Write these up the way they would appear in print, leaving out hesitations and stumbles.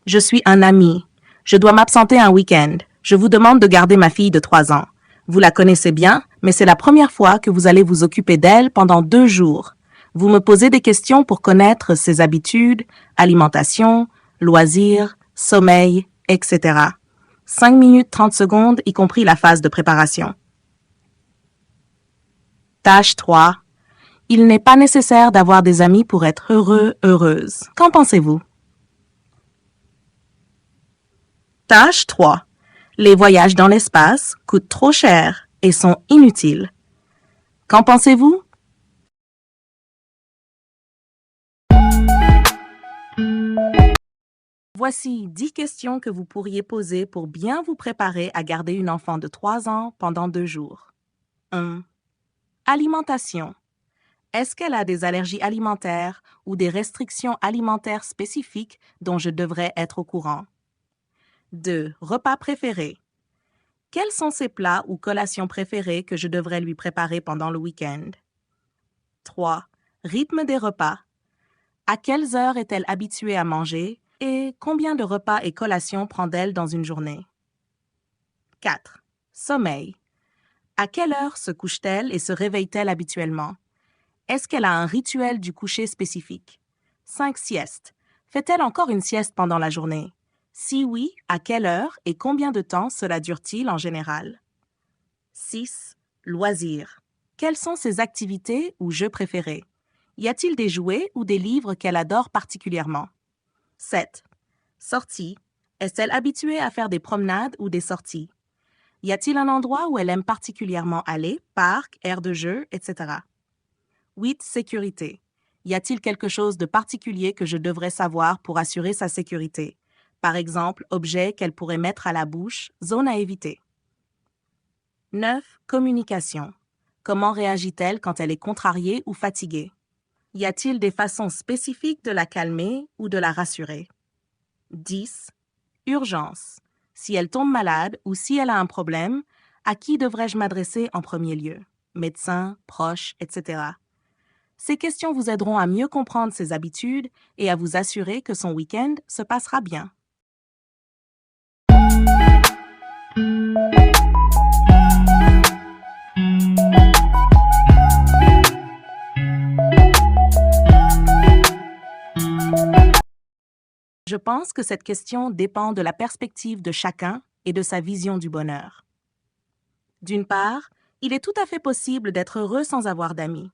Je suis un ami. Je dois m'absenter un week-end. Je vous demande de garder ma fille de 3 ans. Vous la connaissez bien, mais c'est la première fois que vous allez vous occuper d'elle pendant 2 jours. Vous me posez des questions pour connaître ses habitudes, alimentation, loisirs, sommeil, etc. 5 minutes 30 secondes, y compris la phase de préparation. Tâche 3. Il n'est pas nécessaire d'avoir des amis pour être heureux, heureuse. Qu'en pensez-vous? Tâche 3. Les voyages dans l'espace coûtent trop cher et sont inutiles. Qu'en pensez-vous? Voici 10 questions que vous pourriez poser pour bien vous préparer à garder une enfant de 3 ans pendant 2 jours. 1. Alimentation. Est-ce qu'elle a des allergies alimentaires ou des restrictions alimentaires spécifiques dont je devrais être au courant? 2. Repas préférés. Quels sont ses plats ou collations préférés que je devrais lui préparer pendant le week-end? 3. Rythme des repas. À quelles heures est-elle habituée à manger et combien de repas et collations prend-elle dans une journée? 4. Sommeil. À quelle heure se couche-t-elle et se réveille-t-elle habituellement? Est-ce qu'elle a un rituel du coucher spécifique? 5. Sieste. Fait-elle encore une sieste pendant la journée? Si oui, à quelle heure et combien de temps cela dure-t-il en général? 6. Loisirs. Quelles sont ses activités ou jeux préférés? Y a-t-il des jouets ou des livres qu'elle adore particulièrement? 7. Sorties. Est-elle habituée à faire des promenades ou des sorties? Y a-t-il un endroit où elle aime particulièrement aller, parc, aire de jeu, etc. 8. Sécurité. Y a-t-il quelque chose de particulier que je devrais savoir pour assurer sa sécurité? Par exemple, objet qu'elle pourrait mettre à la bouche, zone à éviter. 9. Communication. Comment réagit-elle quand elle est contrariée ou fatiguée? Y a-t-il des façons spécifiques de la calmer ou de la rassurer? 10. Urgence. Si elle tombe malade ou si elle a un problème, à qui devrais-je m'adresser en premier lieu? Médecin, proche, etc. Ces questions vous aideront à mieux comprendre ses habitudes et à vous assurer que son week-end se passera bien. Je pense que cette question dépend de la perspective de chacun et de sa vision du bonheur. D'une part, il est tout à fait possible d'être heureux sans avoir d'amis.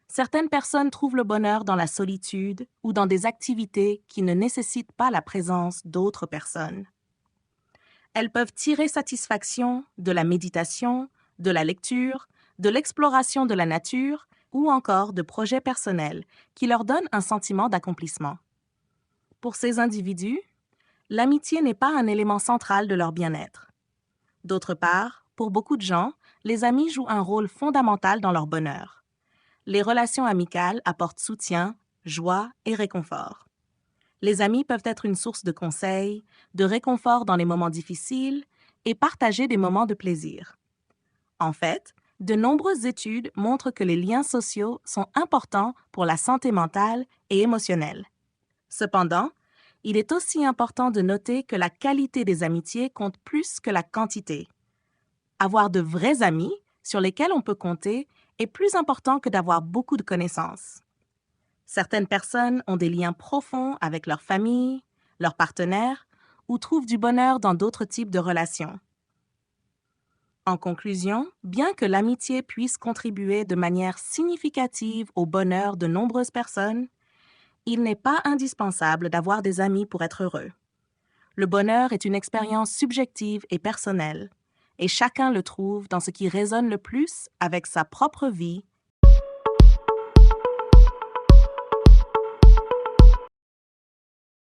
Certaines personnes trouvent le bonheur dans la solitude ou dans des activités qui ne nécessitent pas la présence d'autres personnes. Elles peuvent tirer satisfaction de la méditation, de la lecture, de l'exploration de la nature ou encore de projets personnels qui leur donnent un sentiment d'accomplissement. Pour ces individus, l'amitié n'est pas un élément central de leur bien-être. D'autre part, pour beaucoup de gens, les amis jouent un rôle fondamental dans leur bonheur. Les relations amicales apportent soutien, joie et réconfort. Les amis peuvent être une source de conseils, de réconfort dans les moments difficiles et partager des moments de plaisir. En fait, de nombreuses études montrent que les liens sociaux sont importants pour la santé mentale et émotionnelle. Cependant, il est aussi important de noter que la qualité des amitiés compte plus que la quantité. Avoir de vrais amis sur lesquels on peut compter est plus important que d'avoir beaucoup de connaissances. Certaines personnes ont des liens profonds avec leur famille, leurs partenaires ou trouvent du bonheur dans d'autres types de relations. En conclusion, bien que l'amitié puisse contribuer de manière significative au bonheur de nombreuses personnes, il n'est pas indispensable d'avoir des amis pour être heureux. Le bonheur est une expérience subjective et personnelle, et chacun le trouve dans ce qui résonne le plus avec sa propre vie.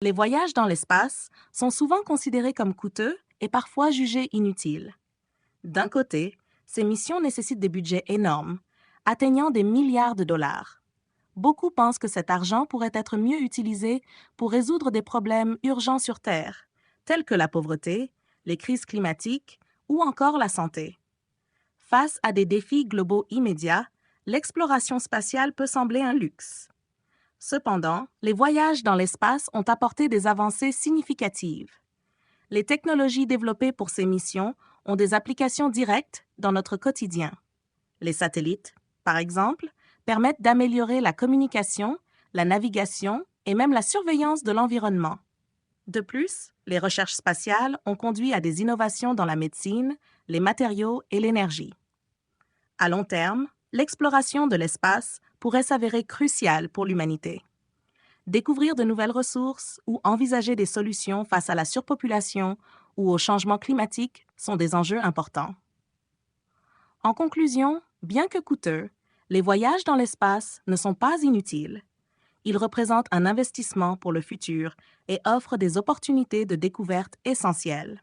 Les voyages dans l'espace sont souvent considérés comme coûteux et parfois jugés inutiles. D'un côté, ces missions nécessitent des budgets énormes, atteignant des milliards de dollars. Beaucoup pensent que cet argent pourrait être mieux utilisé pour résoudre des problèmes urgents sur Terre, tels que la pauvreté, les crises climatiques ou encore la santé. Face à des défis globaux immédiats, l'exploration spatiale peut sembler un luxe. Cependant, les voyages dans l'espace ont apporté des avancées significatives. Les technologies développées pour ces missions ont des applications directes dans notre quotidien. Les satellites, par exemple, permettent d'améliorer la communication, la navigation et même la surveillance de l'environnement. De plus, les recherches spatiales ont conduit à des innovations dans la médecine, les matériaux et l'énergie. À long terme, l'exploration de l'espace pourrait s'avérer cruciale pour l'humanité. Découvrir de nouvelles ressources ou envisager des solutions face à la surpopulation ou au changement climatique sont des enjeux importants. En conclusion, bien que coûteux, les voyages dans l'espace ne sont pas inutiles. Ils représentent un investissement pour le futur et offrent des opportunités de découverte essentielles.